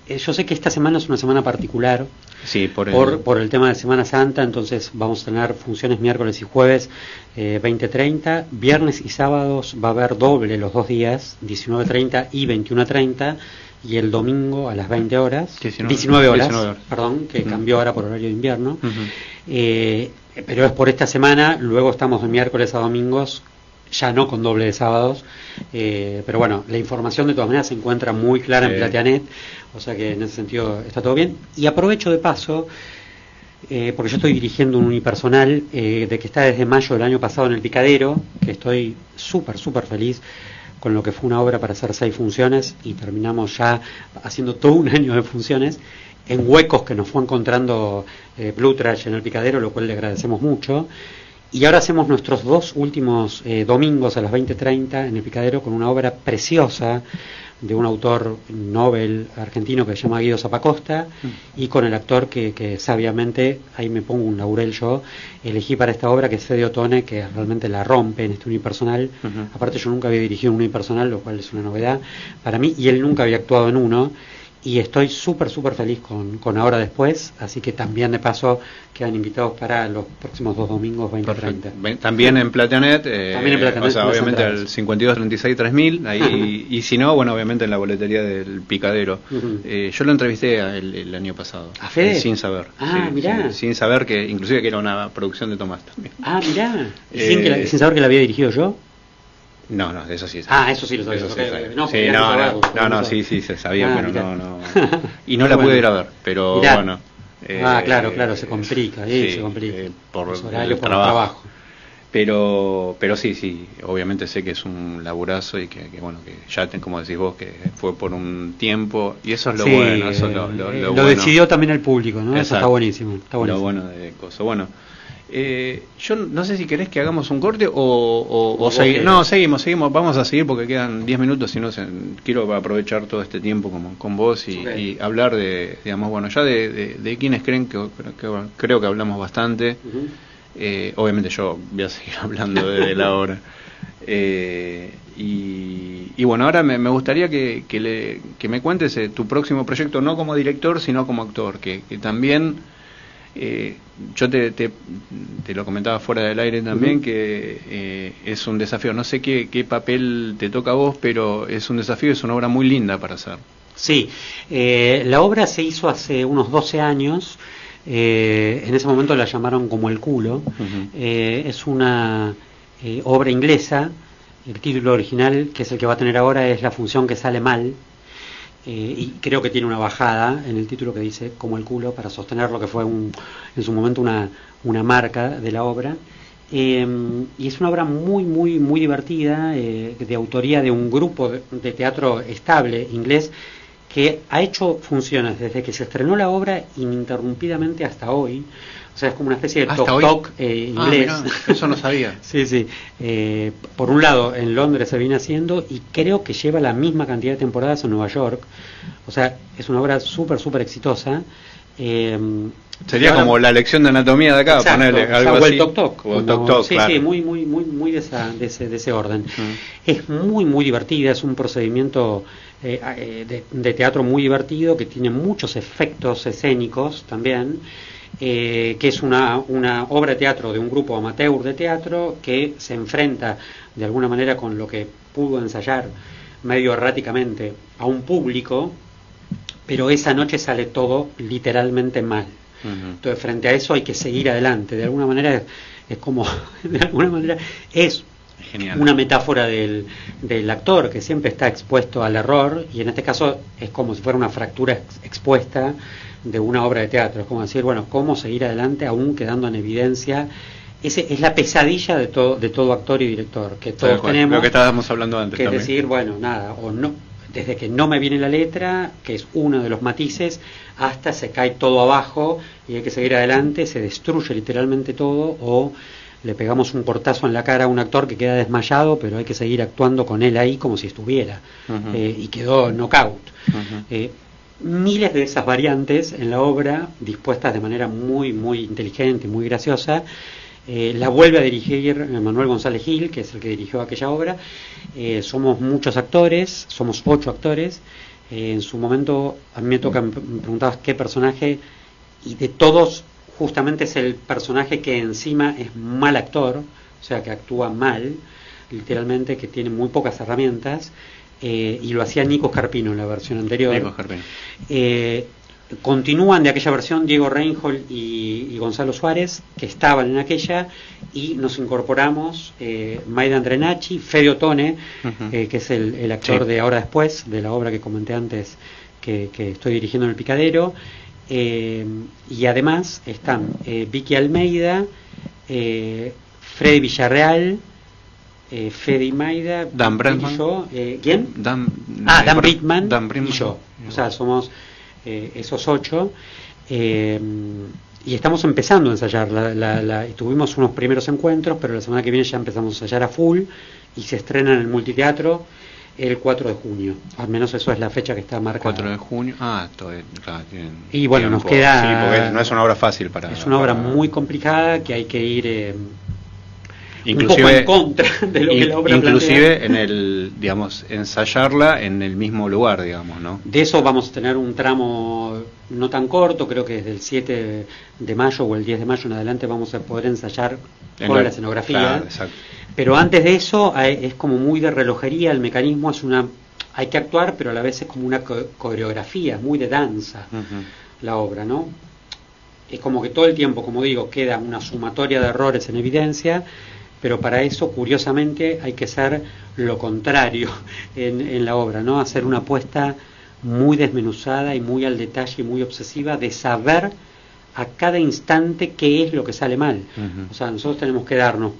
Yo sé que esta semana es una semana particular. Sí, por el tema de Semana Santa, entonces vamos a tener funciones miércoles y jueves 20:30, viernes y sábados va a haber doble los 2 días, 19:30 y 21:30, y el domingo a las 20 horas, 19 horas, perdón, que cambió ahora por horario de invierno, pero es por esta semana. Luego estamos de miércoles a domingos ya no con doble de sábados, pero bueno, la información de todas maneras se encuentra muy clara en Plateanet, o sea que en ese sentido está todo bien. Y aprovecho de paso, porque yo estoy dirigiendo un unipersonal de que está desde mayo del año pasado en el Picadero, que estoy súper feliz con lo que fue una obra para hacer 6 funciones, y terminamos ya haciendo todo un año de funciones en huecos que nos fue encontrando Blue Trash en el Picadero, lo cual le agradecemos mucho. Y ahora hacemos nuestros 2 últimos domingos a las 20:30 en el Picadero con una obra preciosa de un autor Nobel argentino que se llama Guido Zappacosta, y con el actor que sabiamente, ahí me pongo un laurel yo, elegí para esta obra, que es Fede Ottone, que realmente la rompe en este unipersonal. Aparte yo nunca había dirigido un unipersonal, lo cual es una novedad para mí, y él nunca había actuado en uno, y estoy súper feliz con Ahora Después, así que también de paso quedan invitados para los próximos 2 domingos 20:30. También en Plateanet, también en Plateanet, o sea, obviamente al 5236-3000, ahí, y si no, bueno, obviamente en la boletería del Picadero. Yo lo entrevisté el año pasado. ¿A Fede? Sin saber. Mirá. Sin saber que, inclusive que era una producción de Tomás también. Mirá. Sin saber que la había dirigido yo. No, eso sí. Eso sí lo sabía. Sí, se sabía, pero no. Y no la pude ir a ver, pero mirá. Bueno. Claro, se complica, se complica. Por los horarios, por el trabajo. Pero sí, obviamente sé que es un laburazo y que bueno, que ya como decís vos, que fue por un tiempo, y eso es lo bueno, eso es lo bueno. Decidió también el público, ¿no? Eso está buenísimo, Lo bueno de cosas. Bueno, yo no sé si querés que hagamos un corte o seguir. No, seguimos, vamos a seguir porque quedan 10 minutos, si no quiero aprovechar todo este tiempo con vos y hablar de, digamos, bueno, ya de quienes creen que creo que hablamos bastante. Obviamente yo voy a seguir hablando de la obra. Y bueno, ahora me gustaría que me cuentes tu próximo proyecto, no como director, sino como actor, que también... yo te lo comentaba fuera del aire también, que es un desafío. No sé qué papel te toca a vos, pero es un desafío, es una obra muy linda para hacer. Sí, la obra se hizo hace unos 12 años. En ese momento la llamaron Como el culo. Es una obra inglesa. El título original, que es el que va a tener ahora, es La función que sale mal. Y creo que tiene una bajada en el título que dice Como el culo, para sostener lo que fue en su momento una marca de la obra. Y es una obra muy divertida, de autoría de un grupo de teatro estable inglés, que ha hecho funciones desde que se estrenó la obra ininterrumpidamente hasta hoy. O sea, es como una especie de toc inglés. Mirá, eso no sabía. Sí. Por un lado, en Londres se viene haciendo, y creo que lleva la misma cantidad de temporadas en Nueva York. O sea, es una obra súper exitosa. Sería ahora, como la lección de anatomía de acá, exacto, ponerle algo así. O el toc-toc. Sí, claro. muy de ese orden. Es muy divertida, es un procedimiento de teatro muy divertido, que tiene muchos efectos escénicos también. Que es una obra de teatro de un grupo amateur de teatro que se enfrenta de alguna manera con lo que pudo ensayar medio erráticamente a un público, pero esa noche sale todo literalmente mal. Entonces, frente a eso hay que seguir adelante. De alguna manera es como, de alguna manera es genial. Una metáfora del actor, que siempre está expuesto al error, y en este caso es como si fuera una fractura expuesta de una obra de teatro. Es como decir, bueno, cómo seguir adelante aún quedando en evidencia. Es la pesadilla de todo actor y director, que todos tenemos. Lo que estábamos hablando antes que también. Es decir, bueno, nada, o no, desde que no me viene la letra, que es uno de los matices, hasta se cae todo abajo y hay que seguir adelante, se destruye literalmente todo, o le pegamos un portazo en la cara a un actor que queda desmayado, pero hay que seguir actuando con él ahí como si estuviera, y quedó knockout. Miles de esas variantes en la obra, dispuestas de manera muy inteligente, muy graciosa. La vuelve a dirigir Manuel González Gil, que es el que dirigió aquella obra. Somos muchos actores, somos 8 actores. En su momento a mí me preguntabas qué personaje, y de todos justamente es el personaje que encima es mal actor, o sea, que actúa mal, literalmente, que tiene muy pocas herramientas. Y lo hacía Nico Scarpino en la versión anterior. Nico Scarpino. continúan de aquella versión Diego Reinhold y Gonzalo Suárez, que estaban en aquella, y nos incorporamos Maida Andrenacci, Fede Ottone, que es el actor de Ahora Después, de la obra que comenté antes, que estoy dirigiendo en El Picadero, y además están Vicky Almeida, Freddy Villarreal, Fede y Maida, Dan Britman, y yo, ¿quién? Dan Britman y yo, o sea, somos esos 8, y estamos empezando a ensayar, tuvimos unos primeros encuentros, pero la semana que viene ya empezamos a ensayar a full, y se estrena en el multiteatro el 4 de junio, al menos eso es la fecha que está marcada. 4 de junio, claro, y bueno, tiempo. Nos queda... Sí, porque no es una obra fácil Es una obra muy complicada, que hay que ir... inclusive, un poco en contra de lo que la obra inclusive plantea. En el, digamos, ensayarla en el mismo lugar, digamos, ¿no? De eso vamos a tener un tramo no tan corto, creo que desde el 7 de mayo o el 10 de mayo en adelante vamos a poder ensayar con la escenografía. Claro, exacto. Pero antes de eso es como muy de relojería, el mecanismo es hay que actuar, pero a la vez es como una coreografía, muy de danza la obra, ¿no? Es como que todo el tiempo, como digo, queda una sumatoria de errores en evidencia, pero para eso, curiosamente, hay que hacer lo contrario en la obra, ¿no? Hacer una apuesta muy desmenuzada y muy al detalle y muy obsesiva de saber a cada instante qué es lo que sale mal. O sea, nosotros tenemos que darnos,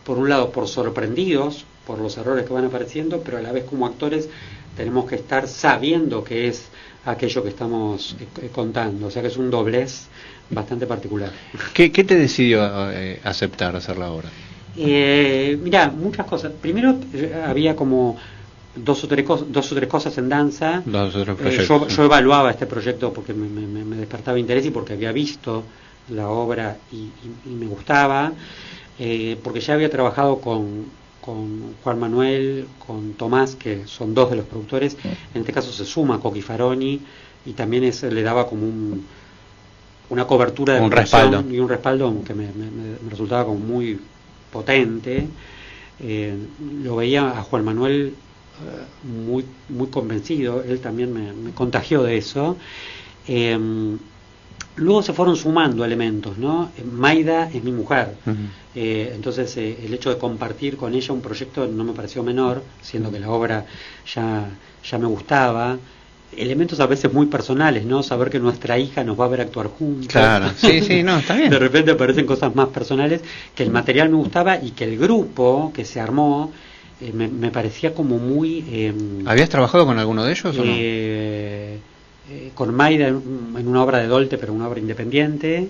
por un lado, por sorprendidos por los errores que van apareciendo, pero a la vez como actores tenemos que estar sabiendo qué es aquello que estamos contando. O sea que es un doblez bastante particular. ¿Qué te decidió aceptar hacer la obra? Mira, muchas cosas. Primero había como dos o tres cosas en danza. Yo evaluaba este proyecto porque me despertaba interés y porque había visto la obra y me gustaba, porque ya había trabajado con Juan Manuel, con Tomás, que son dos de los productores. En este caso se suma Coqui Faroni, y también le daba como una cobertura de un respaldo y un respaldo que me resultaba como muy potente. Lo veía a Juan Manuel muy muy convencido, él también me contagió de eso. Luego se fueron sumando elementos, ¿no? Maida es mi mujer, entonces el hecho de compartir con ella un proyecto no me pareció menor, siendo que la obra ya me gustaba. Elementos a veces muy personales, ¿no? Saber que nuestra hija nos va a ver actuar juntos. Claro, sí, no, está bien. De repente aparecen cosas más personales, que el material me gustaba y que el grupo que se armó me parecía como muy... ¿Habías trabajado con alguno de ellos o no? Con Maida en una obra de Dolte, pero una obra independiente.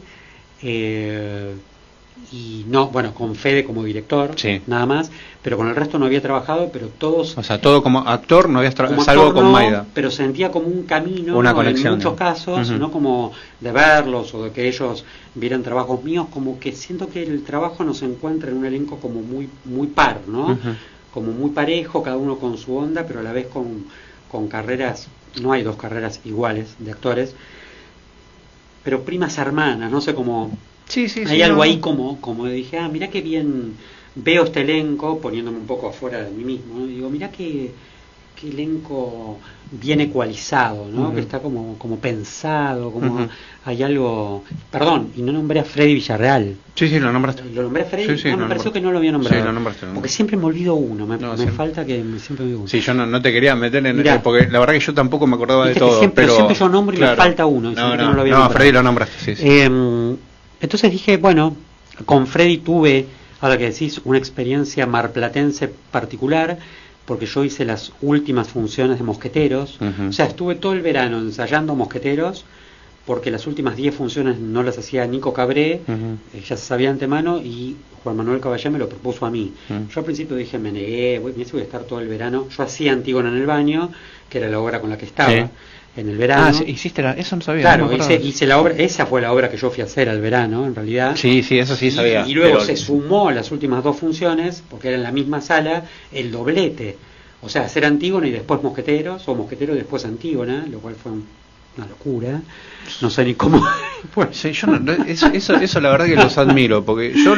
Y no, bueno, con Fede como director, sí, nada más, pero con el resto no había trabajado, pero todos... O sea, todo como actor no habías trabajado, salvo con Maida. Pero sentía como un camino, una conexión, en muchos casos, no como de verlos o de que ellos vieran trabajos míos, como que siento que el trabajo nos encuentra en un elenco como muy muy par, ¿no? Como muy parejo, cada uno con su onda, pero a la vez con carreras, no hay dos carreras iguales de actores, pero primas hermanas, no sé cómo... Sí, hay algo ahí como dije, mira qué bien veo este elenco, poniéndome un poco afuera de mí mismo, ¿no? Digo, mira qué elenco bien ecualizado, ¿no? Que está como pensado, como hay algo... Perdón, y no nombré a Freddy Villarreal. Sí, lo nombraste. ¿Lo nombré a Freddy? Sí, me pareció que no lo había nombrado. Sí, lo nombraste. Porque siempre me olvido uno, me falta que siempre me olvido uno. Sí, yo no te quería meter en eso, porque la verdad que yo tampoco me acordaba de todo. Siempre yo nombro y me falta uno. No, Freddy lo nombraste, sí. Entonces dije, bueno, con Freddy tuve, ahora que decís, una experiencia marplatense particular, porque yo hice las últimas funciones de Mosqueteros. O sea, estuve todo el verano ensayando Mosqueteros, porque las últimas 10 funciones no las hacía Nico Cabré, ya se sabía de antemano, y Juan Manuel Caballé me lo propuso a mí. Yo al principio dije, me negué, voy a estar todo el verano. Yo hacía Antígona en el baño, que era la obra con la que estaba. En el verano. Hiciste eso no sabía. Claro, no hice la obra, esa fue la obra que yo fui a hacer al verano, en realidad. Sí, eso sí sabía. Y luego se sumó las últimas 2 funciones, porque era en la misma sala, el doblete. O sea, hacer Antígona y después Mosqueteros, o Mosqueteros y después Antígona, lo cual fue una locura. No sé ni cómo. Sí, yo eso la verdad que los admiro, porque yo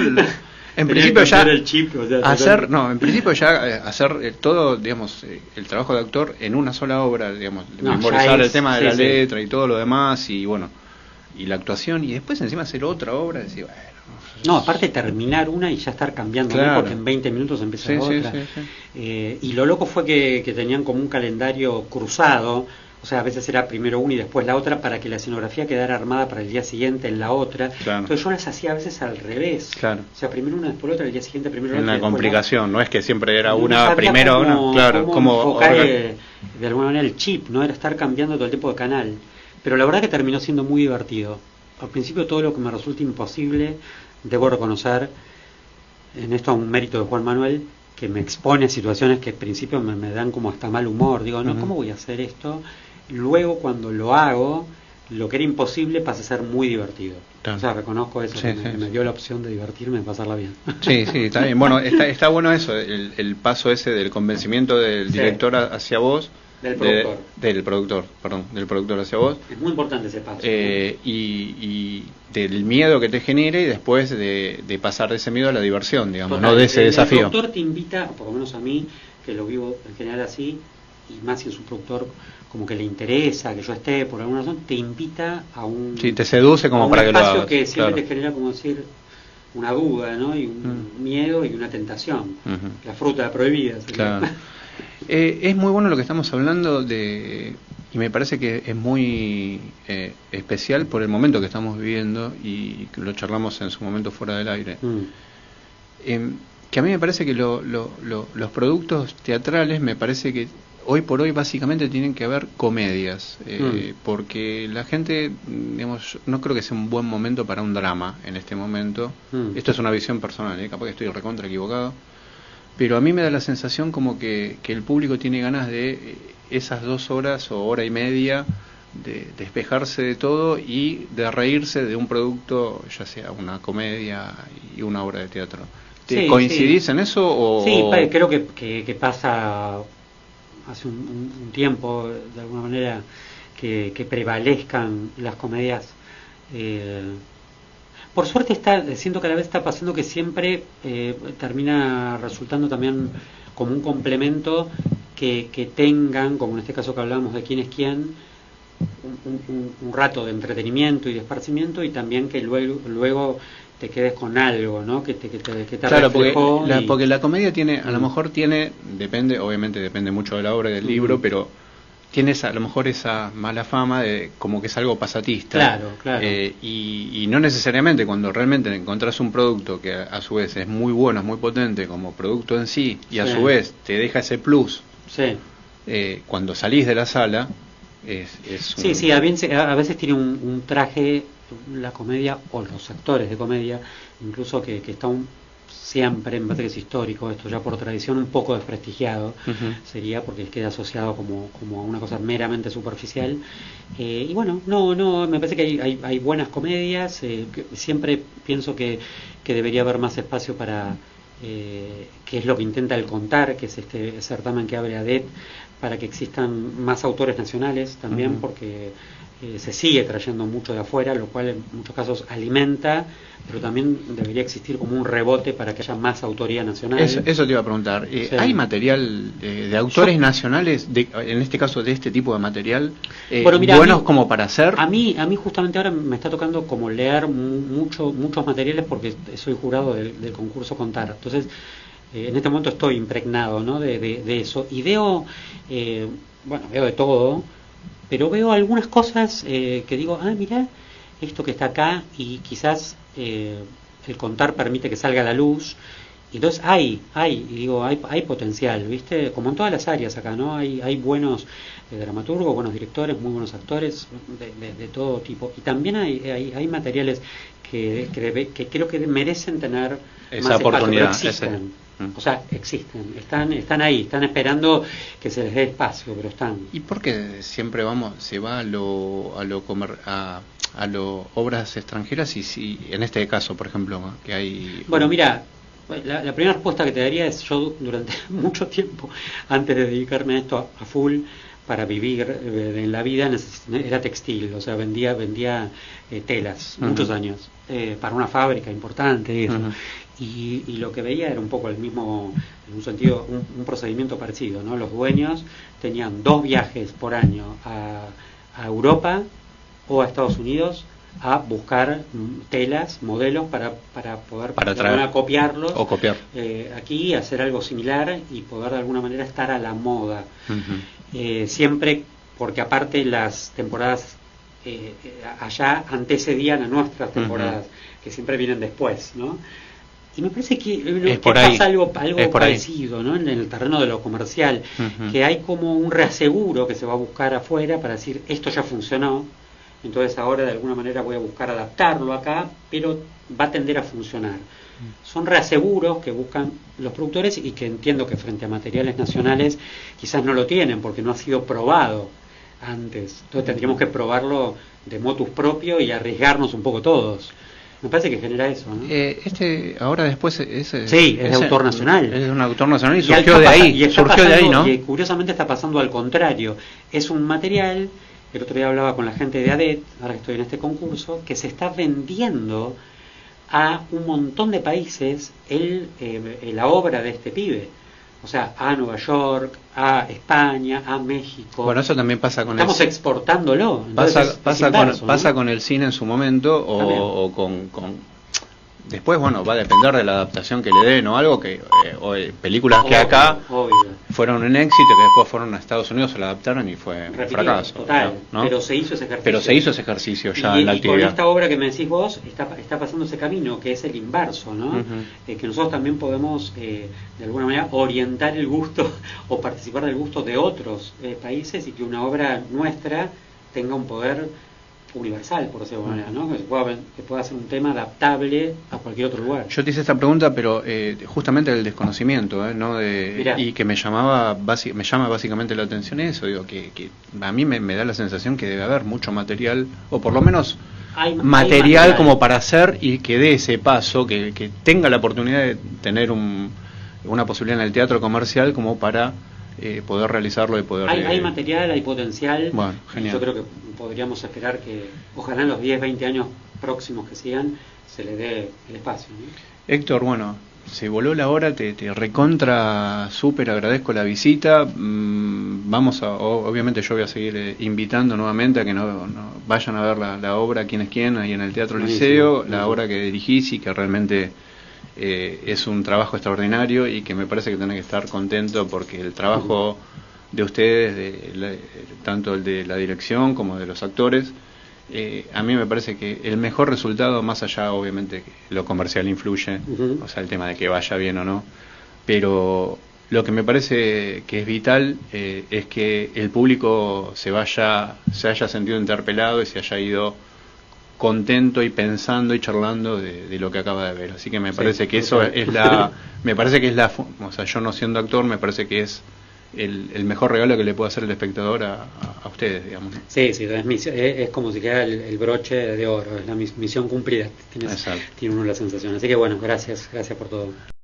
En principio ya el chip, o sea, hacer, no, en principio ya hacer todo, digamos, el trabajo de actor en una sola obra, digamos, memorizar el tema de la letra y todo lo demás, y bueno, y la actuación, y después encima hacer otra obra, decir, bueno. No, aparte terminar una y ya estar cambiando, claro. ¿no? Porque en 20 minutos empieza la otra. Y lo loco fue que tenían como un calendario cruzado. O sea, a veces era primero una y después la otra para que la escenografía quedara armada para el día siguiente en la otra. Claro. Entonces yo las hacía a veces al revés. Claro. O sea, primero una, después la otra, el día siguiente primero la otra. Una complicación, no es que siempre era no una primero, cómo, claro, cómo enfocar de alguna manera el chip, ¿no? Era estar cambiando todo el tiempo de canal. Pero la verdad que terminó siendo muy divertido. Al principio todo lo que me resulta imposible, debo reconocer en esto un mérito de Juan Manuel, que me expone a situaciones que al principio me dan como hasta mal humor. Digo, no, ¿cómo voy a hacer esto? Luego cuando lo hago, lo que era imposible pasa a ser muy divertido. Claro. O sea, reconozco eso, que me dio la opción de divertirme, de pasarla bien. Sí, está bien. Bueno, está bueno eso, el paso ese del convencimiento del director hacia vos. Del productor hacia vos. Es muy importante ese paso. Y del miedo que te genere y después de pasar de ese miedo a la diversión, digamos, total, no de ese desafío. El productor te invita, por lo menos a mí, que lo vivo en general así, y más si es un productor como que le interesa que yo esté por alguna razón, te invita a un... Sí, te seduce como para que lo hagas. Un espacio que siempre te genera, como decir, una duda, ¿no? Y un miedo y una tentación. La fruta prohibida. Claro. Es muy bueno lo que estamos hablando y me parece que es muy especial por el momento que estamos viviendo, y lo charlamos en su momento fuera del aire. Que a mí me parece que los productos teatrales, me parece que hoy por hoy básicamente tienen que haber comedias, porque la gente, digamos, no creo que sea un buen momento para un drama en este momento. Esto es una visión personal, capaz que estoy recontra equivocado, pero a mí me da la sensación como que el público tiene ganas de esas 2 horas o hora y media de despejarse de todo y de reírse de un producto, ya sea una comedia y una obra de teatro. ¿Coincidís en eso? Sí, creo que pasa hace un tiempo, de alguna manera, que prevalezcan las comedias. Por suerte siento que a la vez está pasando que siempre termina resultando también como un complemento que tengan, como en este caso que hablamos de quién es quién, un rato de entretenimiento y de esparcimiento, y también que luego te quedes con algo, ¿no? Que te claro, porque la comedia tiene, a lo mejor obviamente depende mucho de la obra y del libro, pero tienes a lo mejor esa mala fama de como que es algo pasatista. Claro. Y no necesariamente cuando realmente encontrás un producto que a su vez es muy bueno, es muy potente como producto en sí, y a su vez te deja ese plus, cuando salís de la sala, Sí, a veces tiene un traje, la comedia, o los actores de comedia, incluso que está siempre, me parece que es histórico esto, ya por tradición un poco desprestigiado, sería porque queda asociado como a una cosa meramente superficial. Y bueno, no, me parece que hay buenas comedias, siempre pienso que debería haber más espacio para, que es lo que intenta el Contar, que es este certamen que abre ADET, para que existan más autores nacionales también, porque se sigue trayendo mucho de afuera, lo cual en muchos casos alimenta, pero también debería existir como un rebote para que haya más autoría nacional. Eso te iba a preguntar. ¿Hay material de autores nacionales, en este caso de este tipo de material, buenos como para hacer? A mí justamente ahora me está tocando como leer muchos materiales, porque soy jurado del concurso Contar. Entonces, en este momento estoy impregnado, ¿no? de eso, y veo de todo, pero veo algunas cosas que digo, mira, esto que está acá, y quizás el Contar permite que salga a la luz, y entonces hay potencial, ¿viste? Como en todas las áreas acá, ¿no? Hay buenos dramaturgos, buenos directores, muy buenos actores de todo tipo, y también hay materiales que creo que merecen tener esa más oportunidad. Espacio, pero existen. O sea, están ahí, están esperando que se les dé espacio, pero están. ¿Y por qué siempre se va a lo obras extranjeras, y si en este caso, por ejemplo, que hay... Bueno, mira, la primera respuesta que te daría es: yo durante mucho tiempo, antes de dedicarme a esto a full, para vivir en la vida, era textil, o sea, vendía telas, muchos años, para una fábrica importante y eso. y lo que veía era un poco el mismo, en un sentido, un procedimiento parecido, ¿no? Los dueños tenían 2 viajes por año a Europa o a Estados Unidos a buscar telas, modelos para poder traer, copiarlos o copiar aquí, hacer algo similar y poder de alguna manera estar a la moda. Siempre porque aparte las temporadas allá antecedían a nuestras temporadas, que siempre vienen después, ¿no? Y me parece que pasa algo parecido, ¿no? En el terreno de lo comercial, que hay como un reaseguro que se va a buscar afuera para decir, esto ya funcionó, entonces ahora de alguna manera voy a buscar adaptarlo acá, pero va a tender a funcionar. Son reaseguros que buscan los productores y que entiendo que frente a materiales nacionales quizás no lo tienen porque no ha sido probado antes. Entonces tendríamos que probarlo de motus propio y arriesgarnos un poco todos. Me parece que genera eso, ¿no? Ahora después sí, es de autor nacional. Es un autor nacional y surgió de ahí. Surgió de ahí, ¿no? Y curiosamente está pasando al contrario. Es un material, el otro día hablaba con la gente de ADET, ahora que estoy en este concurso, que se está vendiendo a un montón de países la obra de este pibe. O sea, a Nueva York, a España, a México. Bueno, eso también pasa con Estamos exportándolo. Pasa con el cine en su momento o con después, bueno, va a depender de la adaptación que le den o algo o películas que acá fueron un éxito, que después fueron a Estados Unidos, se la adaptaron y fue un fracaso. Total, ¿no? Pero se hizo ese ejercicio. Ya en la actividad. Y con esta obra que me decís vos, está pasando ese camino, que es el inverso, ¿no? Que nosotros también podemos, de alguna manera, orientar el gusto o participar del gusto de otros países y que una obra nuestra tenga un poder universal, por decirlo de alguna manera, ¿no? Que pueda ser un tema adaptable a cualquier otro lugar. Yo te hice esta pregunta, pero justamente del desconocimiento, ¿no? Y que me llama básicamente la atención eso, digo, que a mí me da la sensación que debe haber mucho material, o por lo menos hay material como para hacer y que dé ese paso, que tenga la oportunidad de tener una posibilidad en el teatro comercial como para poder realizarlo y poder... Hay material, hay potencial. Bueno, genial. Yo creo que podríamos esperar que ojalá en los 10, 20 años próximos que sigan se le dé el espacio, ¿no? Héctor, bueno, se voló la hora, te recontra súper agradezco la visita. Obviamente yo voy a seguir invitando nuevamente a que no vayan a ver la obra Quién es quién ahí en el Teatro Liceo, la obra que dirigís y que realmente es un trabajo extraordinario y que me parece que tenés que estar contento porque el trabajo de ustedes, tanto el de la dirección como de los actores, a mí me parece que el mejor resultado, más allá obviamente que lo comercial influye, o sea el tema de que vaya bien o no, pero lo que me parece que es vital es que el público se haya sentido interpelado y se haya ido contento y pensando y charlando de lo que acaba de ver. Así que me parece que eso es o sea, yo no siendo actor, me parece que es el mejor regalo que le puede hacer el espectador a ustedes, digamos. Sí, es como si quedara el broche de oro, es la misión cumplida, tiene uno la sensación. Así que bueno, gracias por todo.